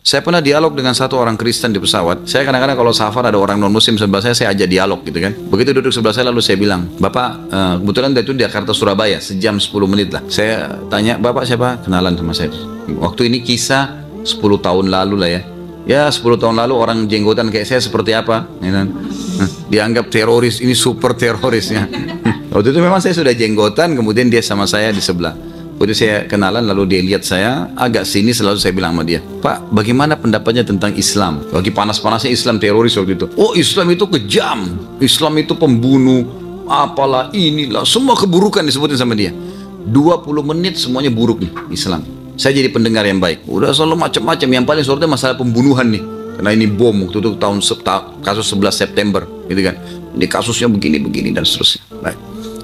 Saya pernah dialog dengan satu orang Kristen di pesawat. Saya kadang-kadang kalau safar ada orang non-muslim sebelah saya ajak dialog gitu kan. Begitu duduk sebelah saya lalu saya bilang, Bapak, kebetulan itu di Jakarta Surabaya, sejam 10 menit lah. Saya tanya, Bapak siapa? Kenalan sama saya. Waktu ini kisah 10 tahun lalu lah ya. Ya 10 tahun lalu orang jenggotan kayak saya seperti apa? Ya, dianggap teroris, ini super terorisnya. Waktu itu memang saya sudah jenggotan, kemudian dia sama saya di sebelah. Kemudian saya kenalan, lalu dia lihat saya agak sini, selalu saya bilang sama dia, Pak, bagaimana pendapatnya tentang Islam? Lagi panas-panasnya Islam teroris waktu itu. Oh, Islam itu kejam, Islam itu pembunuh, apalah inilah, semua keburukan disebutin sama dia. 20 menit semuanya buruk nih Islam. Saya jadi pendengar yang baik. Udah selalu macam-macam, yang paling sorotnya masalah pembunuhan nih. Karena ini bom waktu itu kasus 11 September, gitu kan. Ini kasusnya begini-begini dan seterusnya. Baik.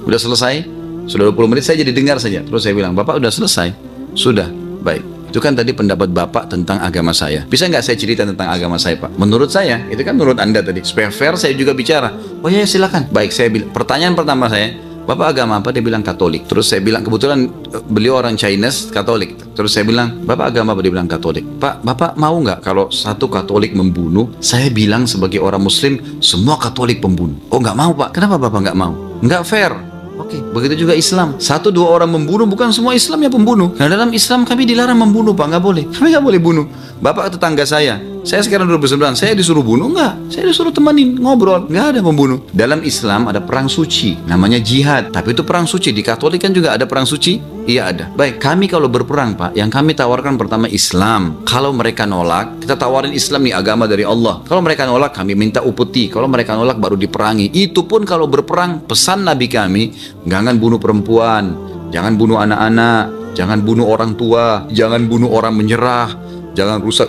Udah selesai. Sudah 20 menit saya jadi dengar saja. Terus saya bilang, Bapak udah selesai? Sudah, baik. Itu kan tadi pendapat Bapak tentang agama saya. Bisa nggak saya cerita tentang agama saya, Pak? Menurut saya, itu kan menurut Anda tadi. Supaya fair saya juga bicara. Oh ya, silakan. Baik, saya bilang. Pertanyaan pertama saya, Bapak agama apa? Dia bilang Katolik. Terus saya bilang, kebetulan beliau orang Chinese, Katolik. Terus saya bilang, Bapak agama apa? Dia bilang Katolik. Pak, Bapak mau nggak kalau satu Katolik membunuh, saya bilang sebagai orang Muslim, semua Katolik pembunuh? Oh nggak mau, Pak. Kenapa Bapak nggak mau? Nggak fair. Oke, begitu juga Islam. Satu dua orang membunuh, bukan semua Islam yang pembunuh. Karena dalam Islam kami dilarang membunuh, Pak, nggak boleh. Kami nggak boleh bunuh. Bapak tetangga saya sekarang duduk berseberangan, saya disuruh bunuh? Enggak, saya disuruh temenin, ngobrol. Nggak ada pembunuh. Dalam Islam ada perang suci, namanya jihad. Tapi itu perang suci. Di Katolik kan juga ada perang suci? Iya ada. Baik, kami kalau berperang, Pak, yang kami tawarkan pertama Islam. Kalau mereka nolak, kita tawarin Islam nih, agama dari Allah. Kalau mereka nolak, kami minta upeti. Kalau mereka nolak, baru diperangi. Itu pun kalau berperang, pesan Nabi kami, jangan bunuh perempuan, jangan bunuh anak-anak, jangan bunuh orang tua, jangan bunuh orang menyerah, jangan rusak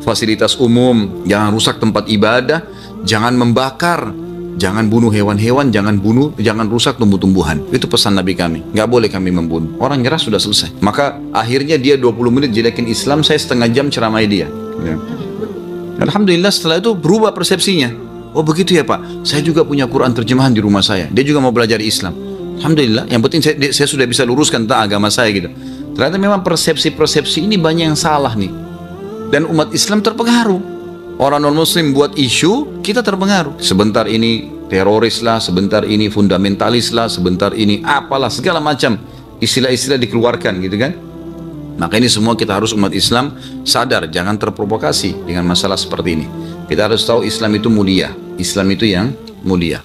fasilitas umum, jangan rusak tempat ibadah, jangan membakar, jangan bunuh hewan-hewan, jangan rusak tumbuh-tumbuhan. Itu pesan Nabi kami. Nggak boleh kami membunuh. Orang nyerah sudah selesai. Maka akhirnya dia 20 menit jelekin Islam, saya setengah jam ceramai dia. Ya. Alhamdulillah setelah itu berubah persepsinya. Oh begitu ya Pak, saya juga punya Quran terjemahan di rumah saya. Dia juga mau belajar Islam. Alhamdulillah, yang penting saya sudah bisa luruskan tentang agama saya gitu. Ternyata memang persepsi-persepsi ini banyak yang salah nih. Dan umat Islam terpengaruh. Orang non-muslim buat isu, kita terpengaruh. Sebentar ini teroris lah, sebentar ini fundamentalis lah, sebentar ini apalah, segala macam istilah-istilah dikeluarkan gitu kan. Maka ini semua kita harus umat Islam sadar, jangan terprovokasi dengan masalah seperti ini. Kita harus tahu Islam itu mulia, Islam itu yang mulia.